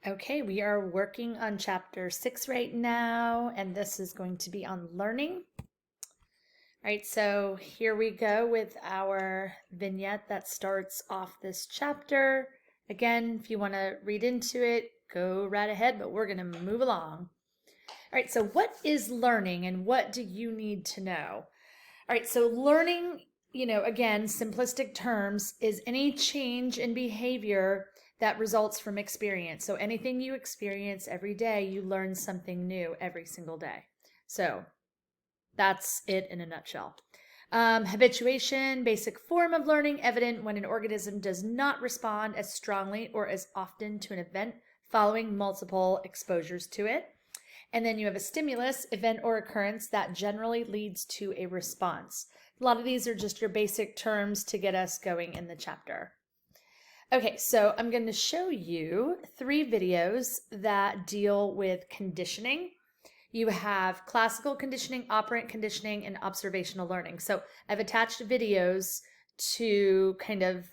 Okay, we are working on chapter 6 right now, and this is going to be on learning. All right, so here we go with our vignette that starts off this chapter. Again, if you want to read into it, go right ahead, but we're going to move along. All right, so what is learning and what do you need to know? All right, so learning, again, simplistic terms, is any change in behavior that results from experience. So anything you experience every day, you learn something new every single day. So that's it in a nutshell. Habituation, basic form of learning, evident when an organism does not respond as strongly or as often to an event following multiple exposures to it. And then you have a stimulus, event or occurrence that generally leads to a response. A lot of these are just your basic terms to get us going in the chapter. Okay, so I'm going to show you 3 videos that deal with conditioning. You have classical conditioning, operant conditioning, and observational learning. So I've attached videos to kind of,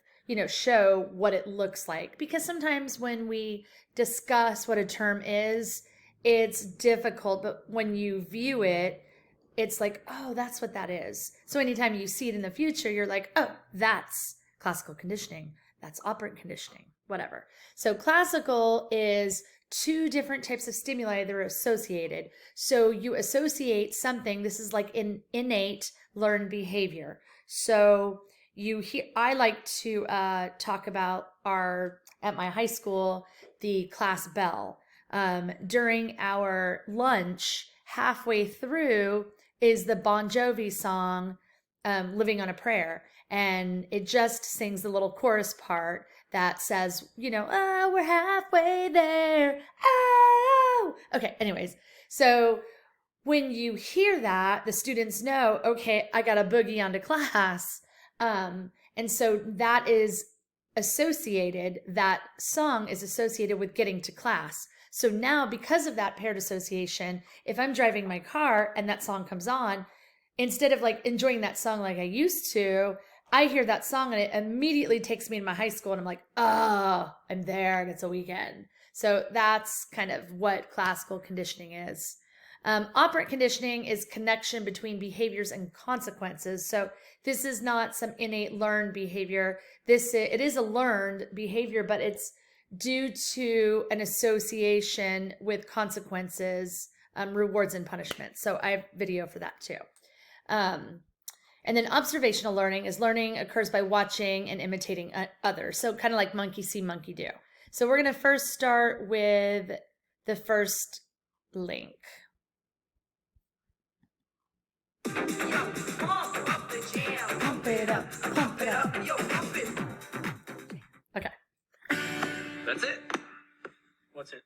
show what it looks like. Because sometimes when we discuss what a term is, it's difficult, but when you view it, it's like, oh, that's what that is. So anytime you see it in the future, you're like, oh, that's classical conditioning. That's operant conditioning, whatever. So classical is 2 different types of stimuli that are associated. So you associate something, this is like an innate learned behavior. So I like to talk about at my high school, the class bell. During our lunch, halfway through is the Bon Jovi song, Living on a Prayer. And it just sings the little chorus part that says, oh, we're halfway there. Oh, okay. Anyways, so when you hear that, the students know, okay, I got to boogie onto class. And so that song is associated with getting to class. So now, because of that paired association, if I'm driving my car and that song comes on, instead of like enjoying that song like I used to, I hear that song and it immediately takes me to my high school and I'm like, oh, I'm there and it's a weekend. So that's kind of what classical conditioning is. Operant conditioning is connection between behaviors and consequences. So this is not some innate learned behavior. It is a learned behavior, but it's due to an association with consequences, rewards and punishments. So I have video for that too. And then observational learning occurs by watching and imitating others. So kind of like monkey see, monkey do. So we're going to first start with the first link. Yo, pump the jam. Pump it up, pump it up. Yo, pump it. Okay. That's it. What's it?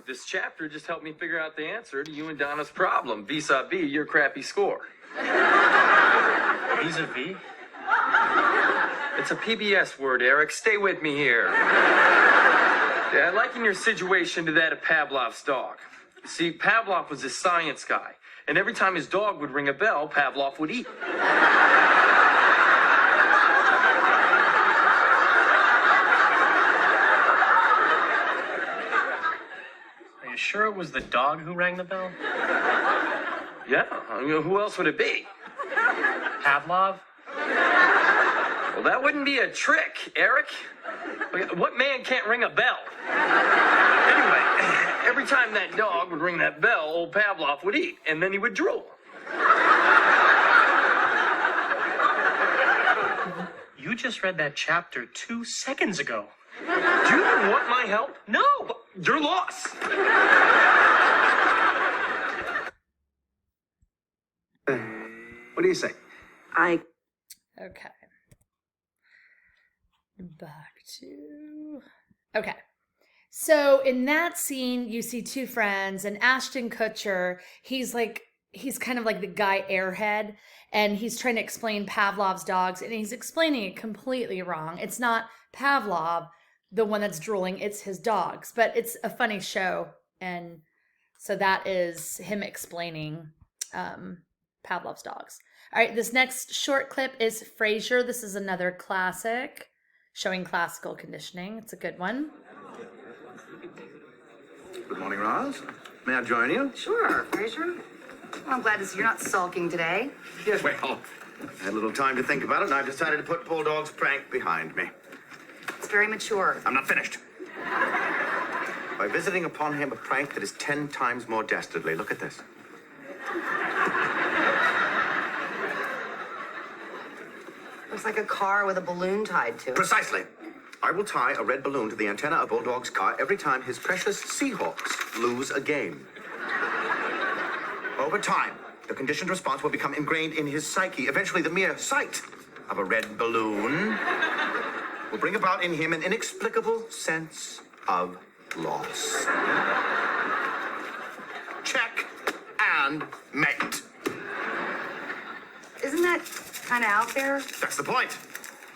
This chapter just helped me figure out the answer to you and Donna's problem, vis-a-vis your crappy score. Vis-a-vis? It's a PBS word, Eric. Stay with me here. Yeah, I liken your situation to that of Pavlov's dog. See, Pavlov was a science guy, and every time his dog would ring a bell, Pavlov would eat. Are you sure it was the dog who rang the bell? Yeah, I mean, who else would it be? Pavlov? Well, that wouldn't be a trick, Eric. What man can't ring a bell? Anyway, every time that dog would ring that bell, old Pavlov would eat, and then he would drool. You just read that chapter 2 seconds ago. Do you want my help? No! You're lost. What do you say? Okay. Back to... Okay. So in that scene, you see 2 friends, and Ashton Kutcher, he's kind of like the guy airhead, and he's trying to explain Pavlov's dogs, and he's explaining it completely wrong. It's not Pavlov, the one that's drooling, it's his dogs. But it's a funny show, and so that is him explaining Pavlov's dogs. All right, this next short clip is Frasier. This is another classic showing classical conditioning. It's a good one. Good morning, Roz. May I join you? Sure, Fraser. Well, I'm glad to see you're not sulking today. Yes, well, I had a little time to think about it, and I've decided to put Bulldog's prank behind me. It's very mature. I'm not finished. By visiting upon him a prank that is 10 times more dastardly. Look at this. Looks like a car with a balloon tied to it. Precisely. I will tie a red balloon to the antenna of Bulldog's car every time his precious Seahawks lose a game. Over time, the conditioned response will become ingrained in his psyche. Eventually, the mere sight of a red balloon will bring about in him an inexplicable sense of loss. Check and mate. Isn't that kind of out there? That's the point.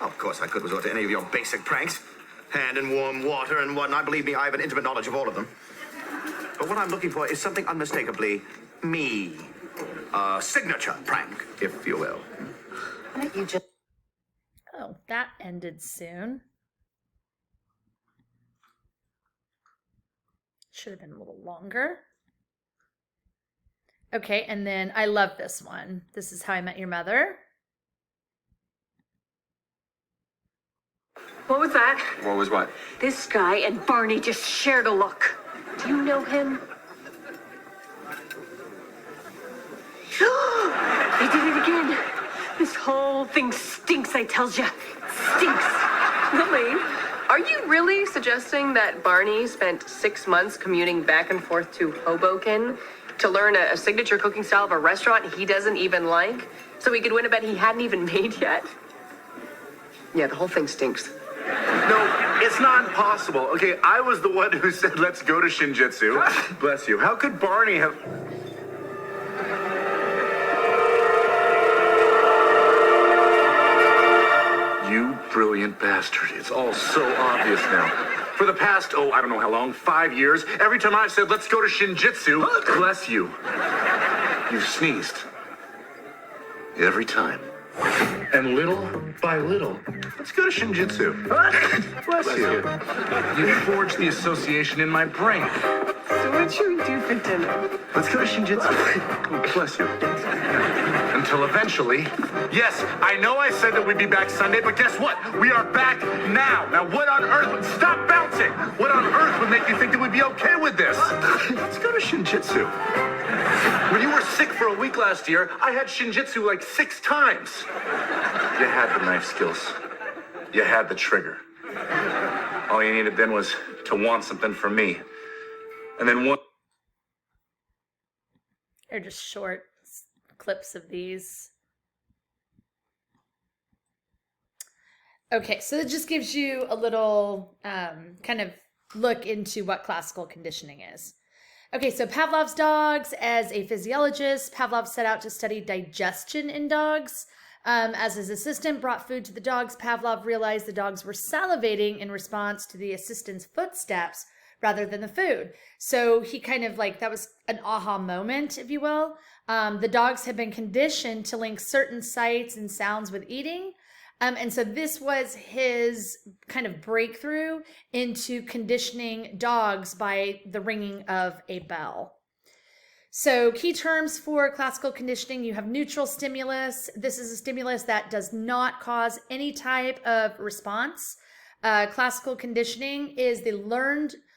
Of course, I could resort to any of your basic pranks. Hand in warm water and whatnot. Believe me, I have an intimate knowledge of all of them. But what I'm looking for is something unmistakably me. A signature prank, if you will. Why don't you just... Oh, that ended soon. Should have been a little longer. Okay, and then I love this one. This is How I Met Your Mother. What was that? What was what? This guy and Barney just shared a look. Do you know him? They did it again. This whole thing stinks, I tells ya. Stinks. Lily, are you really suggesting that Barney spent 6 months commuting back and forth to Hoboken to learn a signature cooking style of a restaurant he doesn't even like, so he could win a bet he hadn't even made yet? Yeah, the whole thing stinks. No, it's not possible. Okay, I was the one who said, let's go to Shinjitsu. Bless you. How could Barney have... You brilliant bastard. It's all so obvious now. For the past, I don't know how long, 5 years, every time I've said, let's go to Shinjitsu, bless you, you've sneezed. Every time. And little by little, let's go to Shinjitsu. Bless you. You forged the association in my brain. So what should we do for dinner? Let's go to Shinjitsu. Bless you. Until eventually, yes, I know I said that we'd be back Sunday, but guess what? We are back now. Now, what on earth would... Stop bouncing! What on earth would make you think that we'd be okay with this? Let's go to Shinjitsu. When you were sick for a week last year, I had Shinjitsu like 6 times. You had the knife skills. You had the trigger. All you needed then was to want something from me. And then one... They're just short clips of these. Okay, so it just gives you a little kind of look into what classical conditioning is. Okay, so Pavlov's dogs. As a physiologist, Pavlov set out to study digestion in dogs. As his assistant brought food to the dogs, Pavlov realized the dogs were salivating in response to the assistant's footsteps rather than the food. So he kind of like, that was an aha moment, if you will. The dogs had been conditioned to link certain sights and sounds with eating. And so this was his kind of breakthrough into conditioning dogs by the ringing of a bell. So key terms for classical conditioning, you have neutral stimulus. This is a stimulus that does not cause any type of response. Classical conditioning is the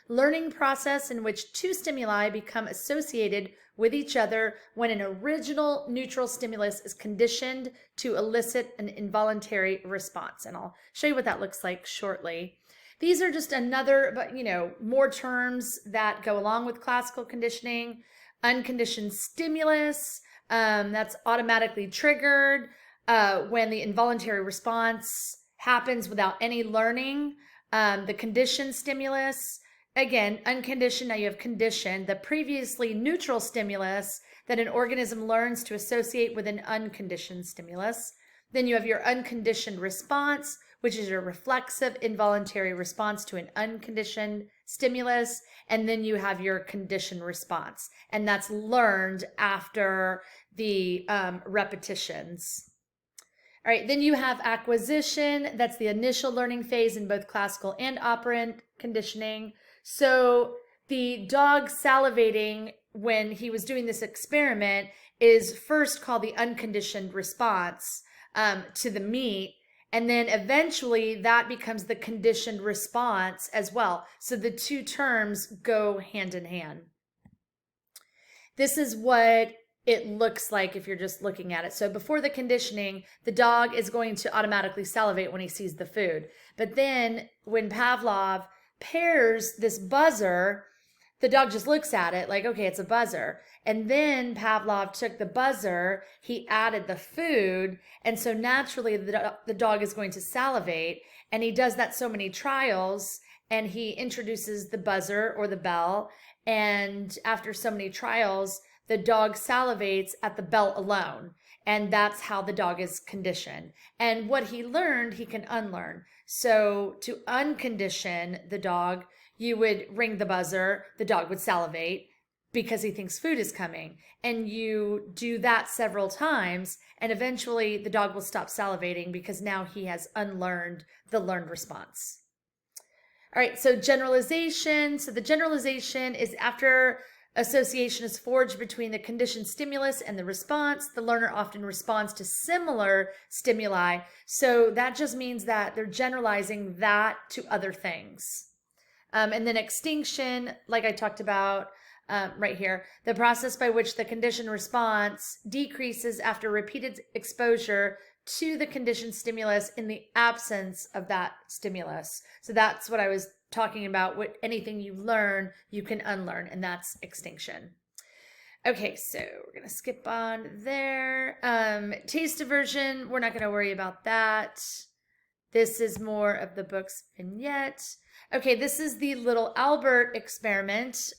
learning process in which two stimuli become associated with each other when an original neutral stimulus is conditioned to elicit an involuntary response. And I'll show you what that looks like shortly. These are just another, but more terms that go along with classical conditioning. Unconditioned stimulus, that's automatically triggered when the involuntary response happens without any learning. The conditioned stimulus, again, unconditioned, now you have conditioned, the previously neutral stimulus that an organism learns to associate with an unconditioned stimulus. Then you have your unconditioned response, which is your reflexive involuntary response to an unconditioned stimulus. And then you have your conditioned response, and that's learned after the repetitions. All right, then you have acquisition. That's the initial learning phase in both classical and operant conditioning. So the dog salivating when he was doing this experiment is first called the unconditioned response to the meat. And then eventually that becomes the conditioned response as well. So the two terms go hand in hand. This is what it looks like if you're just looking at it. So before the conditioning, the dog is going to automatically salivate when he sees the food. But then when Pavlov pairs this buzzer, the dog just looks at it like, okay, it's a buzzer. And then Pavlov took the buzzer, he added the food, and so naturally the dog is going to salivate. And he does that so many trials, and he introduces the buzzer or the bell. And after so many trials, the dog salivates at the bell alone. And that's how the dog is conditioned. And what he learned, he can unlearn. So to uncondition the dog, you would ring the buzzer, the dog would salivate because he thinks food is coming. And you do that several times, and eventually the dog will stop salivating because now he has unlearned the learned response. All right, so generalization. So the generalization is after association is forged between the conditioned stimulus and the response. The learner often responds to similar stimuli. So that just means that they're generalizing that to other things. And then extinction, like I talked about right here, the process by which the conditioned response decreases after repeated exposure to the conditioned stimulus in the absence of that stimulus. So that's what I was talking about. What anything you learn, you can unlearn, and that's extinction. Okay, so we're going to skip on there. Taste aversion, we're not going to worry about that. This is more of the book's vignette. Okay, this is the little Albert experiment,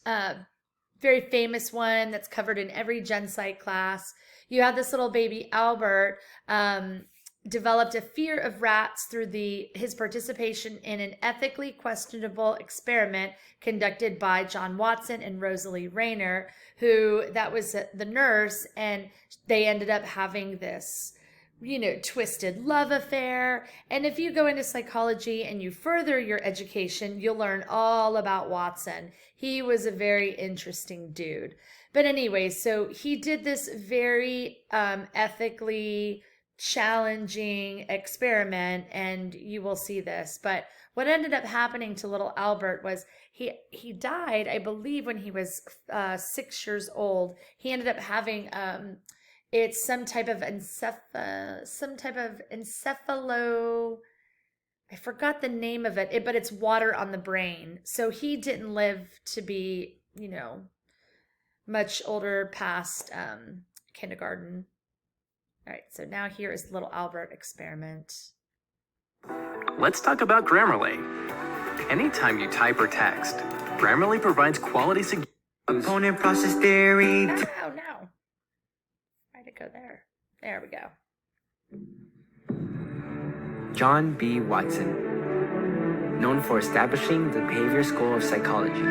very famous one that's covered in every Gen Psych class. You have this little baby Albert developed a fear of rats through his participation in an ethically questionable experiment conducted by John Watson and Rosalie Rayner, that was the nurse, and they ended up having this twisted love affair. And if you go into psychology and you further your education, you'll learn all about Watson. He was a very interesting dude. But anyway, so he did this very ethically challenging experiment, and you will see this. But what ended up happening to little Albert was he died, I believe, when he was 6 years old. He ended up having it's some type of encephalo. I forgot the name of it, but it's water on the brain. So he didn't live to be, much older past kindergarten. All right, so now here is the little Albert experiment. Let's talk about Grammarly. Anytime you type or text, Grammarly provides quality suggestions. Component process theory. No. Try to go there. There we go. John B. Watson, known for establishing the behavior school of psychology,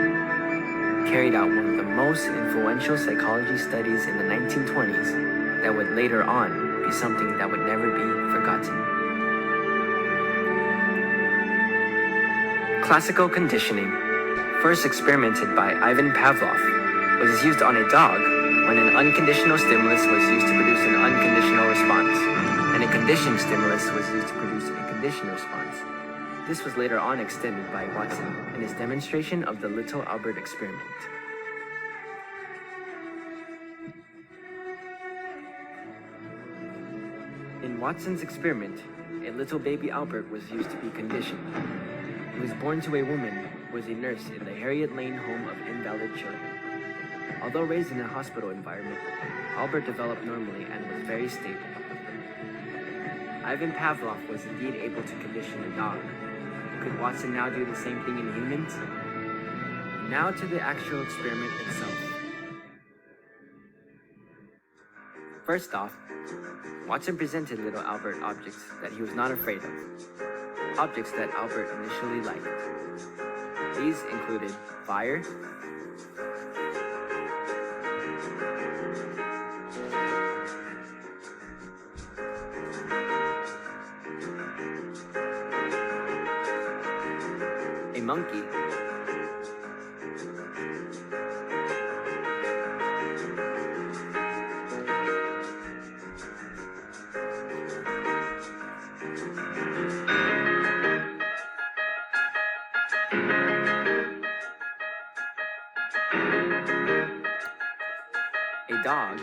carried out one of the most influential psychology studies in the 1920s that would later on be something that would never be forgotten. Classical conditioning, first experimented by Ivan Pavlov, was used on a dog when an unconditional stimulus was used to produce an unconditional response, and a conditioned stimulus was used to produce a conditioned response. This was later on extended by Watson in his demonstration of the Little Albert experiment. In Watson's experiment, a little baby Albert was used to be conditioned. He was born to a woman who was a nurse in the Harriet Lane Home of Invalid Children. Although raised in a hospital environment, Albert developed normally and was very stable. Ivan Pavlov was indeed able to condition a dog. Could Watson now do the same thing in humans? Now to the actual experiment itself. First off, Watson presented little Albert objects that he was not afraid of. Objects that Albert initially liked. These included fire, a monkey, dog,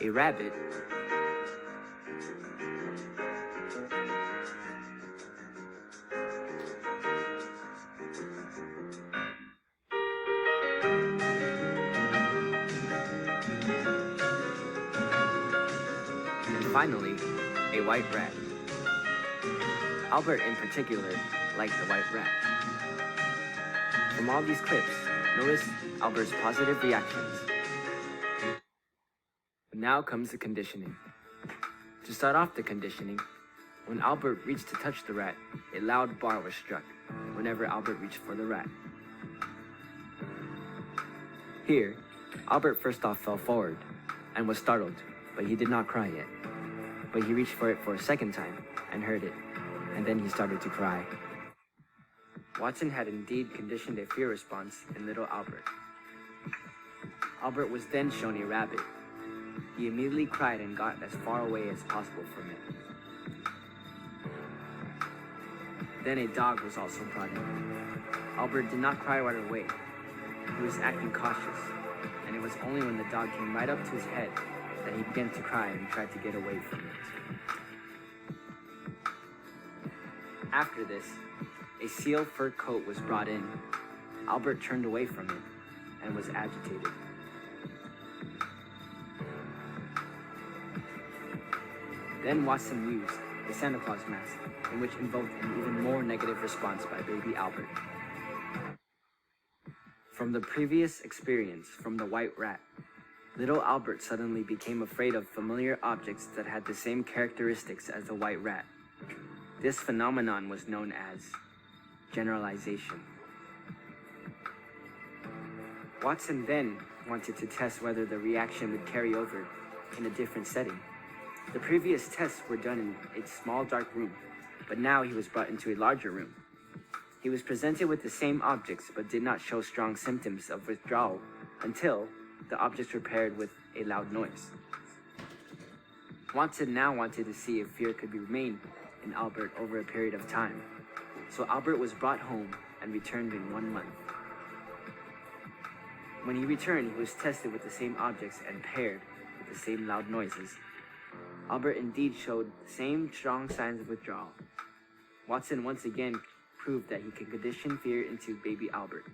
a rabbit, and finally, a white rat. Albert in particular liked the white rat. From all these clips, notice Albert's positive reactions. But now comes the conditioning. To start off the conditioning, when Albert reached to touch the rat, a loud bar was struck whenever Albert reached for the rat. Here, Albert first off fell forward and was startled, but he did not cry yet. But he reached for it for a second time and heard it, and then he started to cry. Watson had indeed conditioned a fear response in little Albert. Albert was then shown a rabbit. He immediately cried and got as far away as possible from it. Then a dog was also brought in. Albert did not cry right away. He was acting cautious, and it was only when the dog came right up to his head that he began to cry and tried to get away from it. After this, a seal fur coat was brought in. Albert turned away from it and was agitated. Then Watson used a Santa Claus mask, in which invoked an even more negative response by baby Albert. From the previous experience from the white rat, little Albert suddenly became afraid of familiar objects that had the same characteristics as the white rat. This phenomenon was known as generalization. Watson then wanted to test whether the reaction would carry over in a different setting. The previous tests were done in a small dark room, but now he was brought into a larger room. He was presented with the same objects but did not show strong symptoms of withdrawal until the objects were paired with a loud noise. Watson now wanted to see if fear could remain in Albert over a period of time, so Albert was brought home and returned in 1 month. When he returned, he was tested with the same objects and paired with the same loud noises. Albert indeed showed the same strong signs of withdrawal. Watson once again proved that he could condition fear into baby Albert.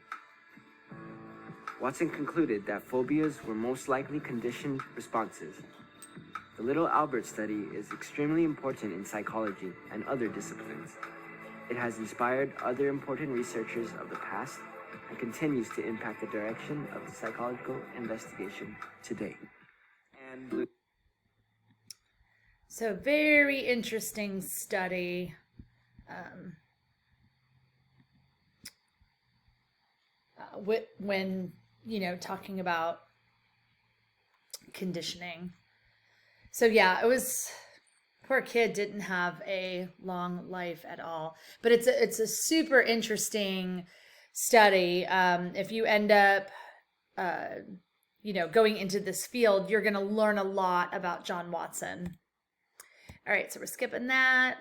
Watson concluded that phobias were most likely conditioned responses. The little Albert study is extremely important in psychology and other disciplines. It has inspired other important researchers of the past and continues to impact the direction of the psychological investigation today. And so very interesting study. When, talking about conditioning. So yeah, it was, poor kid didn't have a long life at all, but it's a super interesting study. If you end up, going into this field, you're going to learn a lot about John Watson. All right, so we're skipping that.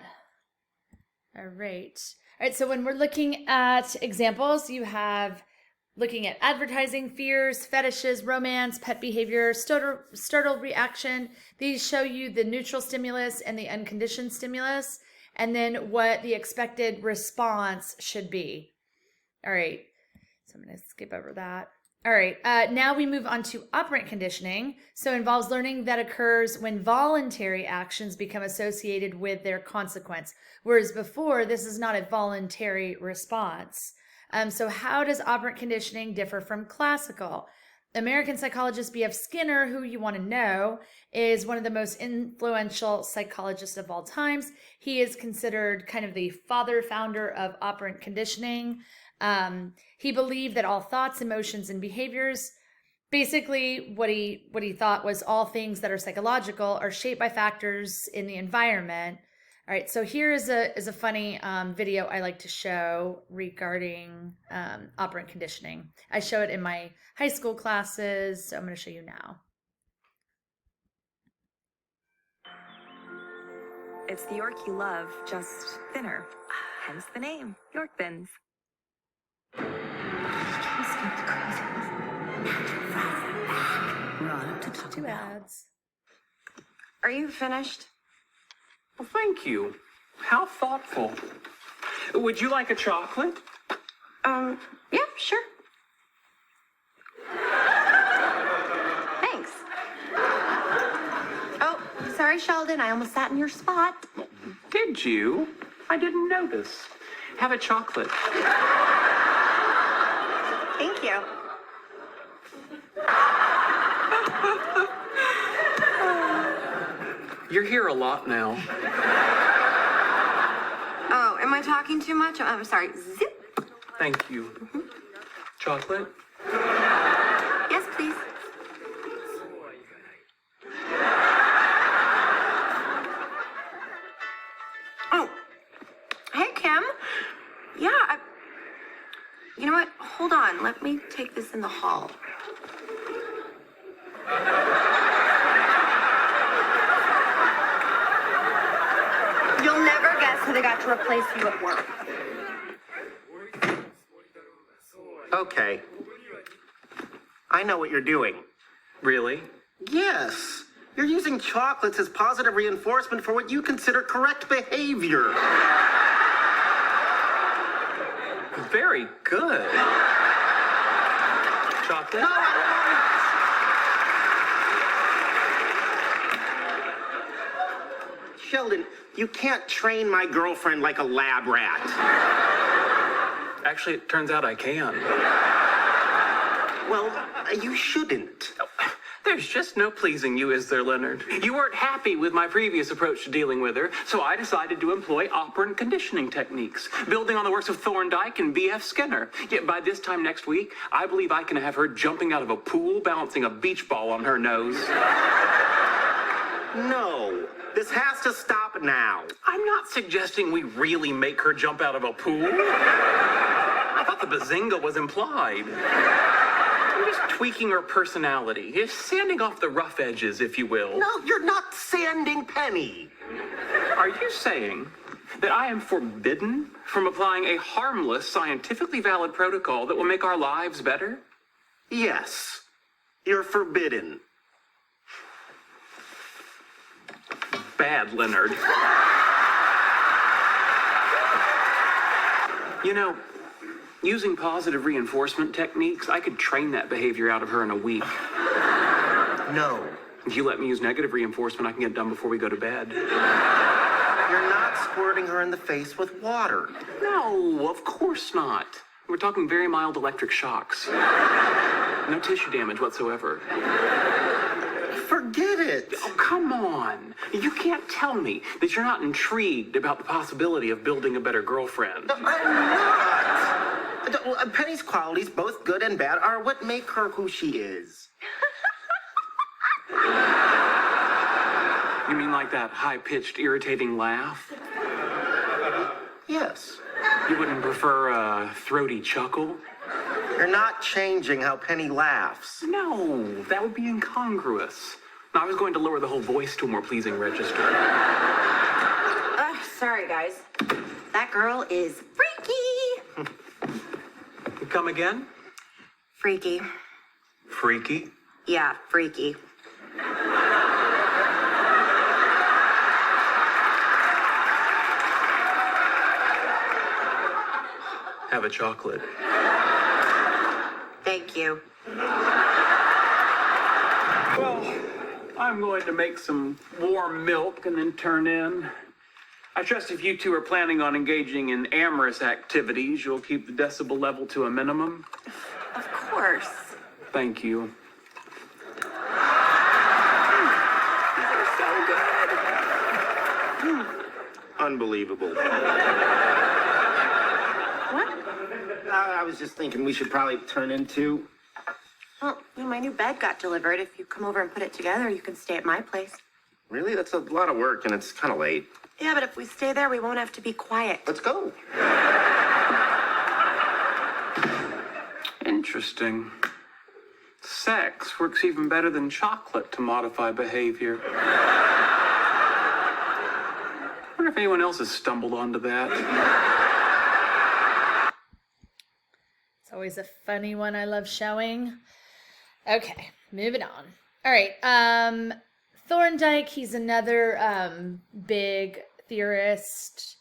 All right. So when we're looking at examples, you have looking at advertising, fears, fetishes, romance, pet behavior, startle reaction. These show you the neutral stimulus and the unconditioned stimulus, and then what the expected response should be. All right, so I'm going to skip over that. All right, now we move on to operant conditioning. So it involves learning that occurs when voluntary actions become associated with their consequence, whereas before, this is not a voluntary response. So how does operant conditioning differ from classical? American psychologist B.F. Skinner, who you want to know, is one of the most influential psychologists of all times. He is considered kind of the founder of operant conditioning. He believed that all thoughts, emotions, and behaviors, basically what he thought was all things that are psychological are shaped by factors in the environment. All right, so here is a funny video I like to show regarding operant conditioning. I show it in my high school classes, so I'm going to show you now. It's the York you love, just thinner. Hence the name, York Thins. Two ads. Are you finished? Well, thank you. How thoughtful. Would you like a chocolate? Yeah, sure. Thanks. Oh, sorry, Sheldon. I almost sat in your spot. Did you? I didn't notice. Have a chocolate. Thank you. You're here a lot now. Oh, am I talking too much? I'm sorry. Zip. Thank you. Chocolate? Yes, please. Oh, hey, Kim. Yeah, you know what? Hold on. Let me take this in the hall. You'll never guess who they got to replace you at work. Okay. I know what you're doing. Really? Yes. You're using chocolates as positive reinforcement for what you consider correct behavior. Very good. Chocolate? Sheldon, you can't train my girlfriend like a lab rat. Actually, it turns out I can. Well, you shouldn't. There's just no pleasing you, is there, Leonard? You weren't happy with my previous approach to dealing with her, so I decided to employ operant conditioning techniques, building on the works of Thorndike and B.F. Skinner. Yet by this time next week, I believe I can have her jumping out of a pool, balancing a beach ball on her nose. No, this has to stop now. I'm not suggesting we really make her jump out of a pool. I thought the bazinga was implied. We're just tweaking her personality, just sanding off the rough edges, if you will. No, you're not sanding Penny. Are you saying that I am forbidden from applying a harmless, scientifically valid protocol that will make our lives better? Yes, you're forbidden. Bad, Leonard. You know, using positive reinforcement techniques, I could train that behavior out of her in a week. No. If you let me use negative reinforcement, I can get it done before we go to bed. You're not squirting her in the face with water. No, of course not. We're talking very mild electric shocks. No tissue damage whatsoever. Forget it. Oh, come on. You can't tell me that you're not intrigued about the possibility of building a better girlfriend. I'm not. Penny's qualities, both good and bad, are what make her who she is. You mean like that high-pitched, irritating laugh? Yes. You wouldn't prefer a throaty chuckle? You're not changing how Penny laughs. No, that would be incongruous. No, I was going to lower the whole voice to a more pleasing register. Sorry, guys. That girl is freaky. Come again? Freaky. Freaky? Yeah, freaky. Have a chocolate. Thank you. Well, I'm going to make some warm milk and then turn in. I trust if you two are planning on engaging in amorous activities, you'll keep the decibel level to a minimum. Of course. Thank you. These are so good. Unbelievable. What? I was just thinking we should probably turn into... Well, my new bed got delivered. If you come over and put it together, you can stay at my place. Really? That's a lot of work, and it's kind of late. Yeah, but if we stay there, we won't have to be quiet. Let's go. Interesting. Sex works even better than chocolate to modify behavior. wonder if anyone else has stumbled onto that. It's always a funny one I love showing. Okay, moving on. All right. Thorndike, he's another big theorist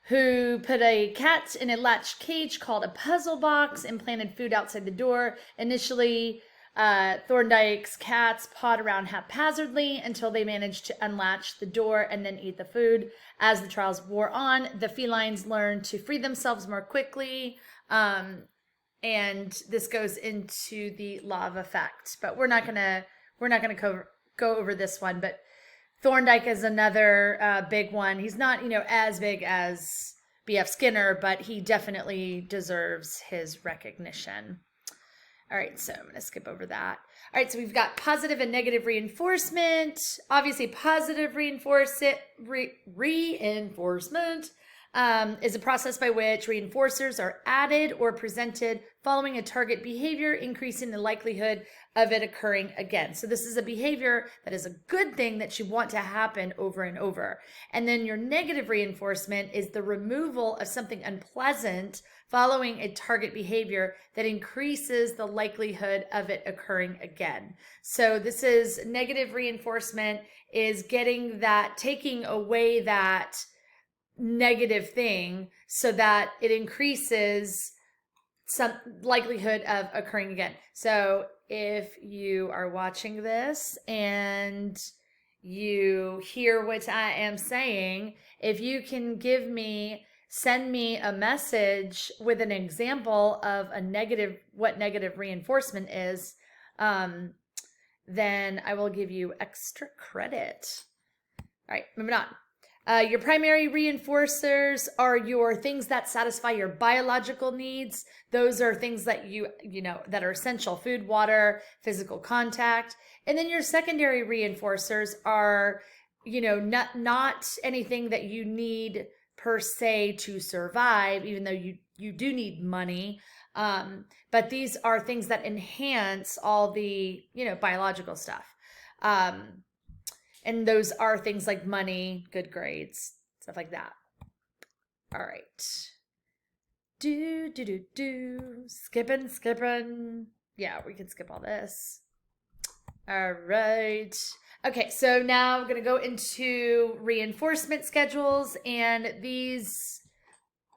who put a cat in a latch cage called a puzzle box and planted food outside the door. Initially, Thorndike's cats pawed around haphazardly until they managed to unlatch the door and then eat the food. As the trials wore on, the felines learned to free themselves more quickly. And this goes into the law of effect, but we're not gonna go over this one. But Thorndike is another big one. He's not, as big as B.F. Skinner, but he definitely deserves his recognition. All right, so I'm going to skip over that. All right, so we've got positive and negative reinforcement. Obviously, positive reinforcement is a process by which reinforcers are added or presented following a target behavior, increasing the likelihood of it occurring again. So this is a behavior that is a good thing that you want to happen over and over. And then your negative reinforcement is the removal of something unpleasant following a target behavior that increases the likelihood of it occurring again. So this is negative reinforcement is taking away that negative thing so that it increases some likelihood of occurring again. So if you are watching this and you hear what I am saying, if you can send me a message with an example of what negative reinforcement is, then I will give you extra credit. All right, moving on. Your primary reinforcers are your things that satisfy your biological needs. Those are things that that are essential: food, water, physical contact. And then your secondary reinforcers are, not anything that you need per se to survive, even though you do need money. But these are things that enhance all the, biological stuff. And those are things like money, good grades, stuff like that. All right. Skipping. Yeah, we can skip all this. All right. Okay, so now I'm going to go into reinforcement schedules, and these,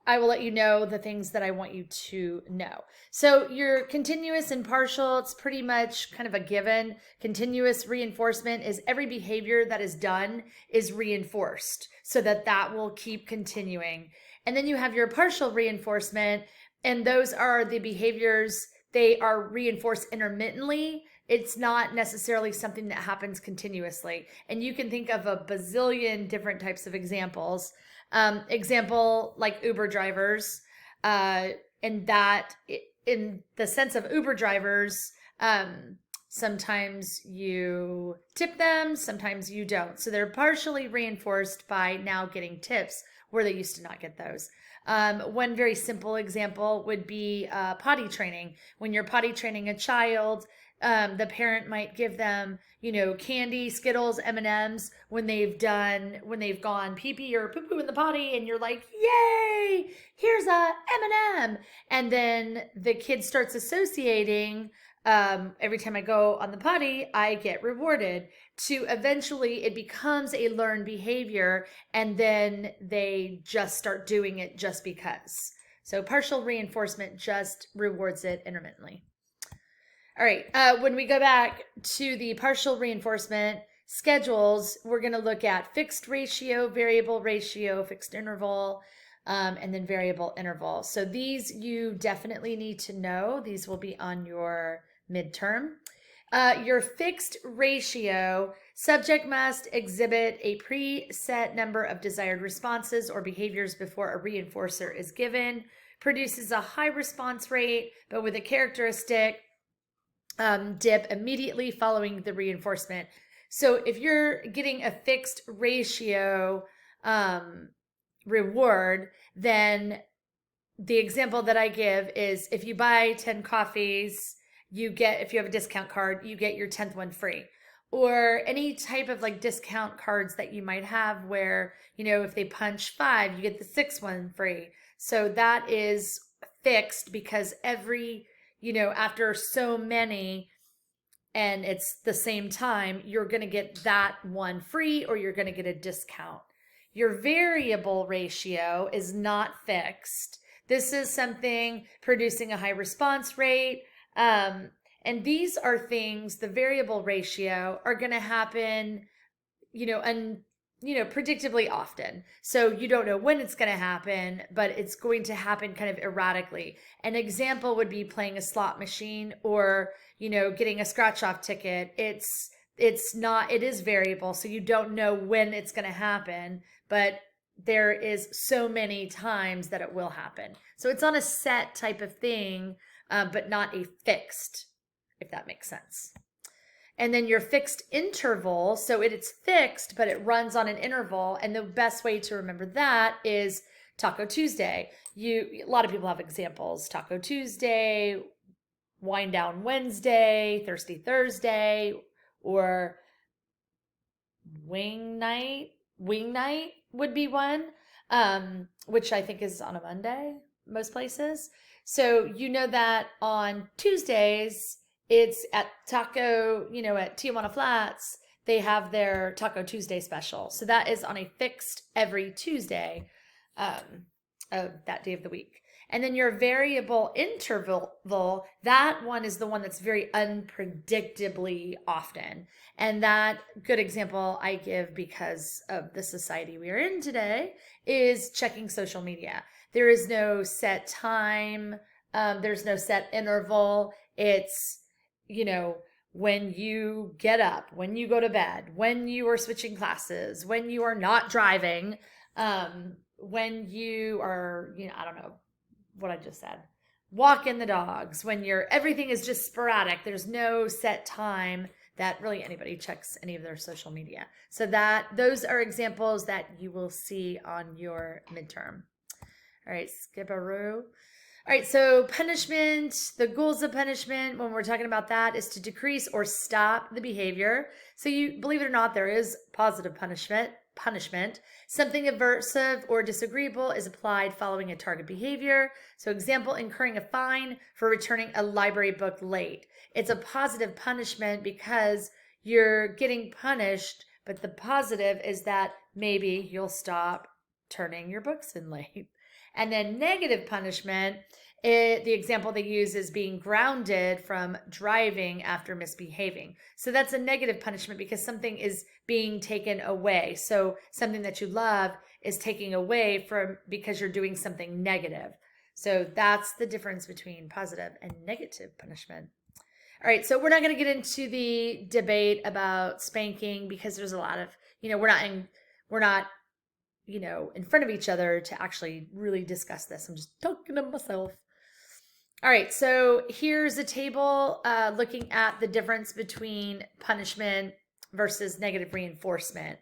I will let you know the things that I want you to know. So your continuous and partial, it's pretty much kind of a given. Continuous reinforcement is every behavior that is done is reinforced so that will keep continuing. And then you have your partial reinforcement, and those are the behaviors, they are reinforced intermittently. It's not necessarily something that happens continuously. And you can think of a bazillion different types of examples. Example like Uber drivers, and that in the sense of Uber drivers, sometimes you tip them, sometimes you don't. So they're partially reinforced by now getting tips where they used to not get those. One very simple example would be potty training. When you're potty training a child, the parent might give them, candy, Skittles, M&Ms when they've gone pee-pee or poo-poo in the potty, and you're like, yay, here's a M&M. And then the kid starts associating, every time I go on the potty, I get rewarded, to eventually it becomes a learned behavior, and then they just start doing it just because. So partial reinforcement just rewards it intermittently. All right, when we go back to the partial reinforcement schedules, we're going to look at fixed ratio, variable ratio, fixed interval, and then variable interval. So these you definitely need to know. These will be on your midterm. Your fixed ratio, subject must exhibit a preset number of desired responses or behaviors before a reinforcer is given, produces a high response rate, but with a characteristic dip immediately following the reinforcement. So if you're getting a fixed ratio reward, then the example that I give is if you buy 10 coffees, if you have a discount card, you get your 10th one free. or any type of like discount cards that you might have where, if they punch 5, you get the 6th one free. So that is fixed because every, after so many and it's the same time, you're going to get that one free or you're going to get a discount. Your variable ratio is not fixed. This is something producing a high response rate. And these are things, the variable ratio, are going to happen, predictably often. So you don't know when it's going to happen, but it's going to happen kind of erratically. An example would be playing a slot machine or, getting a scratch-off ticket. It is variable, so you don't know when it's going to happen, but there is so many times that it will happen. So it's on a set type of thing, but not a fixed, if that makes sense. And then your fixed interval, so it's fixed, but it runs on an interval. And the best way to remember that is Taco Tuesday. A lot of people have examples. Taco Tuesday, Wind Down Wednesday, Thirsty Thursday, or Wing Night. Wing Night would be one, which I think is on a Monday, most places. So you know that on Tuesdays, it's at Taco, at Tijuana Flats, they have their Taco Tuesday special. So that is on a fixed every Tuesday of that day of the week. And then your variable interval, that one is the one that's very unpredictably often. And that good example I give because of the society we are in today is checking social media. There is no set time. There's no set interval. It's, when you get up, when you go to bed, when you are switching classes, when you are not driving, when you are, I don't know what I just said, walking the dogs, when everything is just sporadic. There's no set time that really anybody checks any of their social media. So those are examples that you will see on your midterm. All right, skip-a-roo. All right, so punishment, the goals of punishment, when we're talking about that, is to decrease or stop the behavior. So believe it or not, there is positive punishment. Something aversive or disagreeable is applied following a target behavior. So example, incurring a fine for returning a library book late. It's a positive punishment because you're getting punished, but the positive is that maybe you'll stop turning your books in late. And then negative punishment, the example they use is being grounded from driving after misbehaving. So that's a negative punishment because something is being taken away. So something that you love is taking away because you're doing something negative. So that's the difference between positive and negative punishment. All right, so we're not going to get into the debate about spanking because there's a lot of, we're not in front of each other to actually really discuss this. I'm just talking to myself. All right, so here's a table looking at the difference between punishment versus negative reinforcement.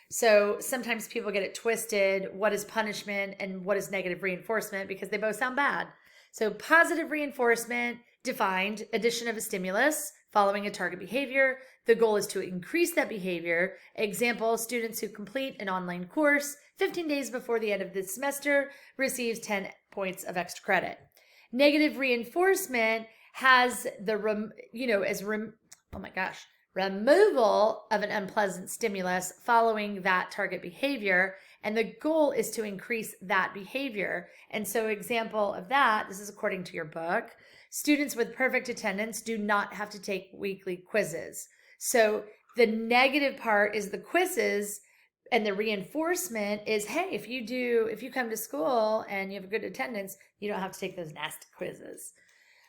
So sometimes people get it twisted. What is punishment and what is negative reinforcement? Because they both sound bad. So positive reinforcement, defined, addition of a stimulus following a target behavior. The goal is to increase that behavior. Example, students who complete an online course 15 days before the end of the semester receives 10 points of extra credit. Negative reinforcement has removal of an unpleasant stimulus following that target behavior. And the goal is to increase that behavior. And so example of that, this is according to your book, students with perfect attendance do not have to take weekly quizzes. So the negative part is the quizzes, and the reinforcement is, hey, if you come to school and you have a good attendance, you don't have to take those nasty quizzes.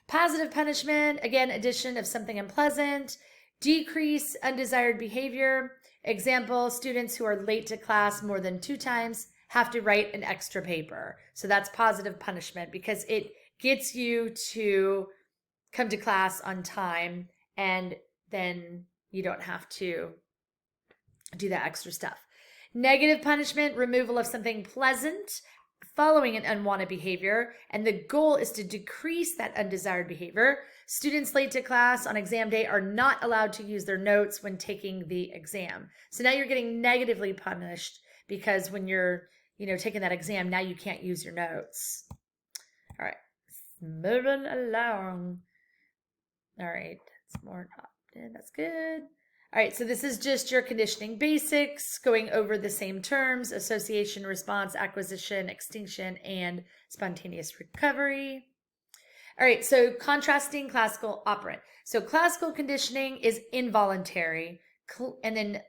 Positive punishment, again, addition of something unpleasant, decrease undesired behavior. Example, students who are late to class more than 2 times have to write an extra paper. So that's positive punishment because it gets you to come to class on time and then you don't have to do that extra stuff. Negative punishment, removal of something pleasant. following an unwanted behavior, and the goal is to decrease that undesired behavior. Students late to class on exam day are not allowed to use their notes when taking the exam. So now you're getting negatively punished because when you're, taking that exam, now you can't use your notes. All right, moving along. All right, that's more opt-in. That's good. All right, so this is just your conditioning basics, going over the same terms: association, response, acquisition, extinction, and spontaneous recovery. All right, so contrasting classical operant. So classical conditioning is involuntary, and then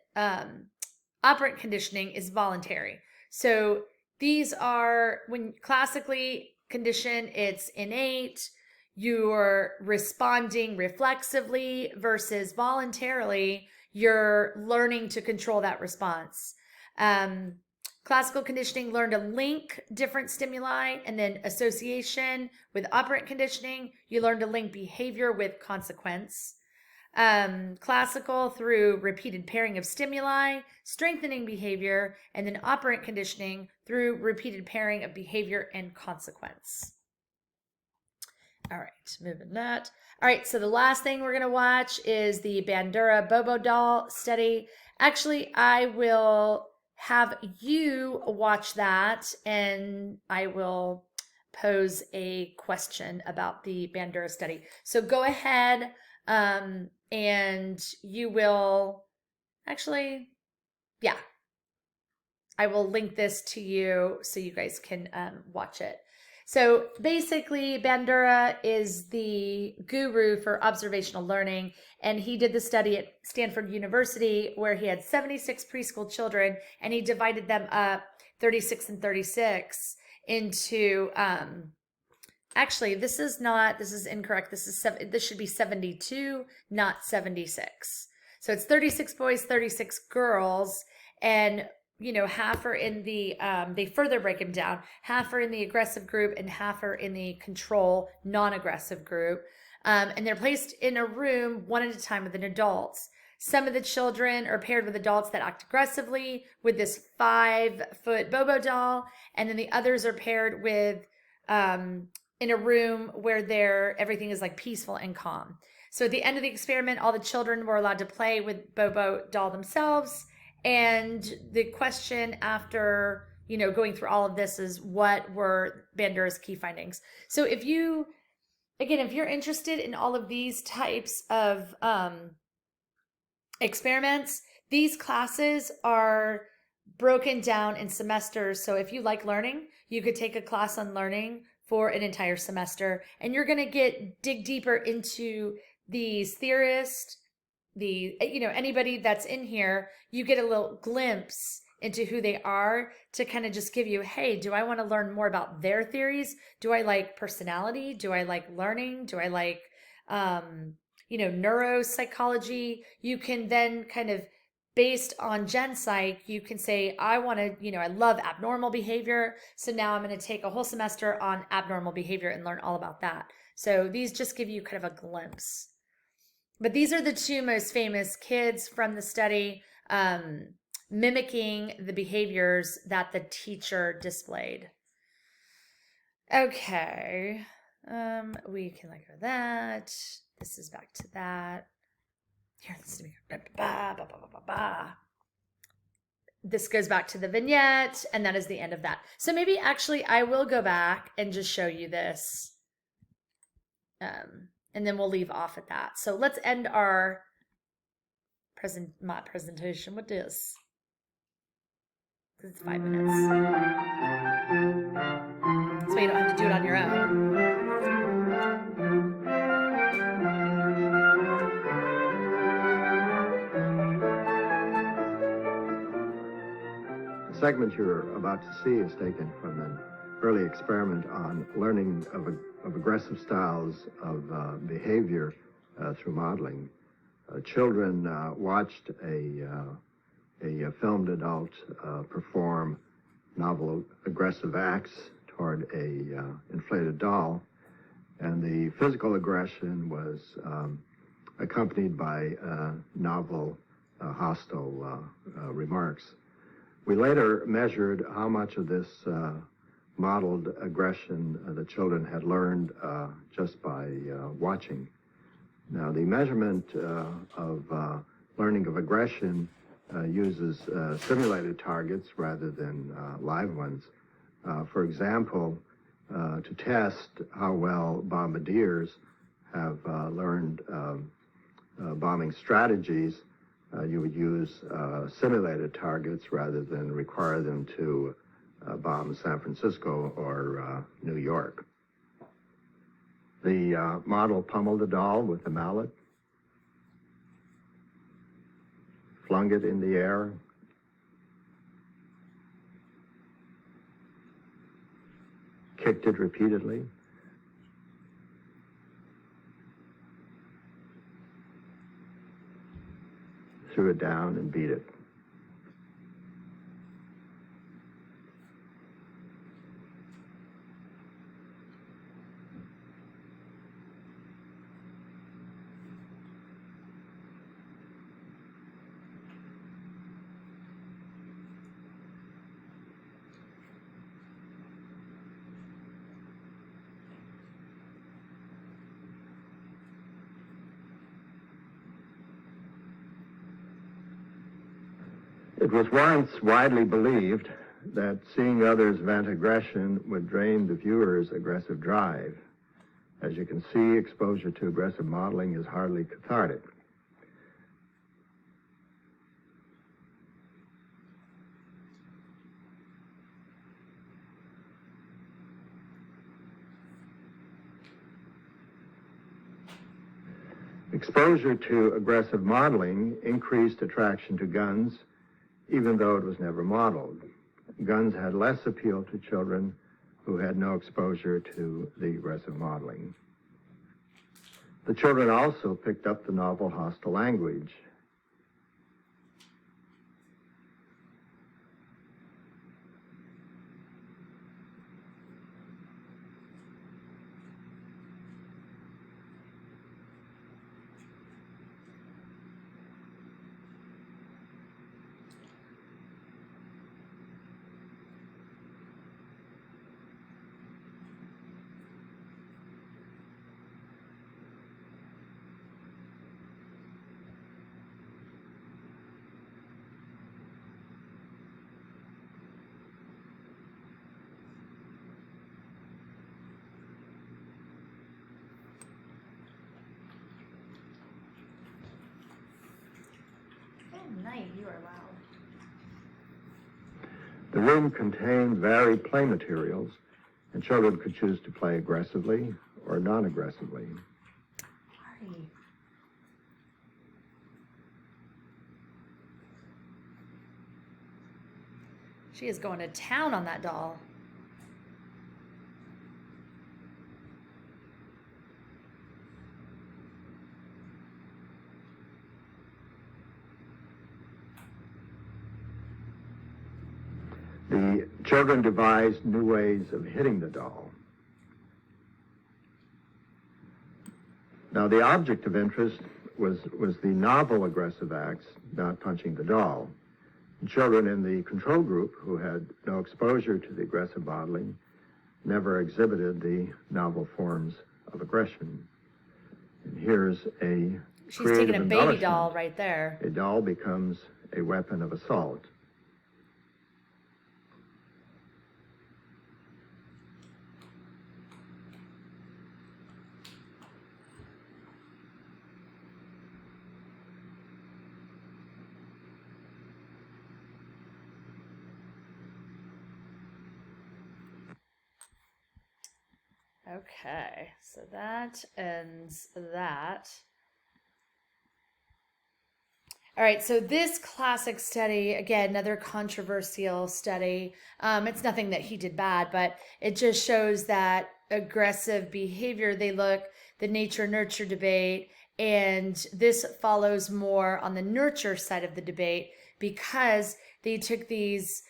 operant conditioning is voluntary. So these are, when classically conditioned, it's innate, you're responding reflexively, versus voluntarily, you're learning to control that response. Classical conditioning learn to link different stimuli, and then association. With operant conditioning, you learn to link behavior with consequence. Classical through repeated pairing of stimuli, strengthening behavior, and then operant conditioning through repeated pairing of behavior and consequence. All right, moving that. All right, so the last thing we're going to watch is the Bandura Bobo doll study. Actually, I will have you watch that, and I will pose a question about the Bandura study. So go ahead, and you will, actually, yeah, I will link this to you so you guys can watch it. So basically, Bandura is the guru for observational learning, and he did the study at Stanford University where he had 76 preschool children, and he divided them up 36 and 36 into, actually, this is incorrect. This should be 72, not 76. So it's 36 boys, 36 girls, and half are in the, they further break them down. Half are in the aggressive group and half are in the control non-aggressive group. And they're placed in a room one at a time with an adult. Some of the children are paired with adults that act aggressively with this 5-foot Bobo doll. And then the others are paired with, in a room where everything is like peaceful and calm. So at the end of the experiment, all the children were allowed to play with Bobo doll themselves. And the question after, going through all of this is, what were Bandura's key findings? So if you're interested in all of these types of experiments, these classes are broken down in semesters. So if you like learning, you could take a class on learning for an entire semester, and you're going to dig deeper into these theorists, anybody that's in here. You get a little glimpse into who they are to kind of just give you, hey, do I want to learn more about their theories? Do I like personality? Do I like learning? Do I like, neuropsychology? You can then kind of, based on Gen Psych, you can say, I want to, I love abnormal behavior. So now I'm going to take a whole semester on abnormal behavior and learn all about that. So these just give you kind of a glimpse. But these are the two most famous kids from the study, mimicking the behaviors that the teacher displayed. Okay, we can let go of that. This is back to that. Here, this goes back to the vignette, and that is the end of that. So maybe actually I will go back and just show you this. And then we'll leave off at that. So let's end our my presentation with this. Because it's 5 minutes. So you don't have to do it on your own. The segment you're about to see is taken from an early experiment on learning of aggressive styles of behavior through modeling. Children watched a filmed adult perform novel aggressive acts toward a inflated doll, and the physical aggression was accompanied by novel hostile remarks. We later measured how much of this modeled aggression the children had learned just by watching. Now, the measurement of learning of aggression uses simulated targets rather than live ones. For example, to test how well bombardiers have learned bombing strategies, you would use simulated targets rather than require them to bomb San Francisco or New York. The model pummeled the doll with a mallet, flung it in the air, kicked it repeatedly, threw it down and beat it. It was once widely believed that seeing others vent aggression would drain the viewer's aggressive drive. As you can see, exposure to aggressive modeling is hardly cathartic. Exposure to aggressive modeling increased attraction to guns, even though it was never modeled. Guns had less appeal to children who had no exposure to the aggressive modeling. The children also picked up the novel hostile language. Night, you are loud. The room contained varied play materials, and children could choose to play aggressively or non-aggressively. Marty. She is going to town on that doll. The children devised new ways of hitting the doll. Now, the object of interest was the novel aggressive acts, not punching the doll. Children in the control group who had no exposure to the aggressive modeling never exhibited the novel forms of aggression. And here's a She's taking a baby doll right there. A doll becomes a weapon of assault. Okay, so that ends that. All right, so this classic study, again, another controversial study. It's nothing that he did bad, but it just shows that aggressive behavior, the nature-nurture debate, and this follows more on the nurture side of the debate because they took these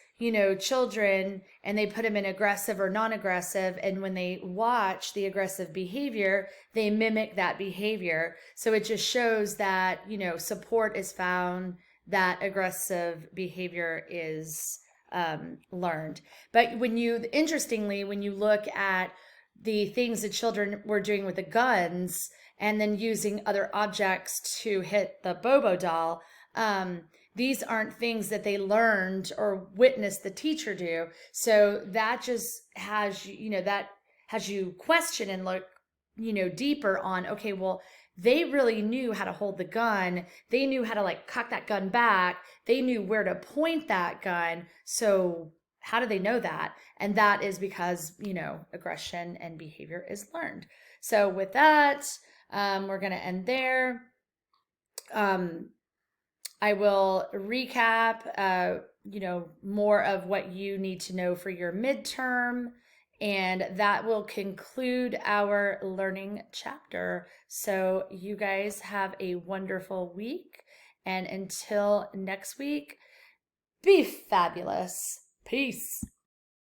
children and they put them in aggressive or non-aggressive. And when they watch the aggressive behavior, they mimic that behavior. So it just shows that, support is found that aggressive behavior is learned. But interestingly, when you look at the things that children were doing with the guns and then using other objects to hit the Bobo doll, these aren't things that they learned or witnessed the teacher do. So that just has, that has you question and look, deeper on, okay, well, they really knew how to hold the gun. They knew how to like cock that gun back. They knew where to point that gun. So how do they know that? And that is because, aggression and behavior is learned. So with that, we're going to end there. I will recap, more of what you need to know for your midterm, and that will conclude our learning chapter. So you guys have a wonderful week, and until next week, be fabulous. Peace.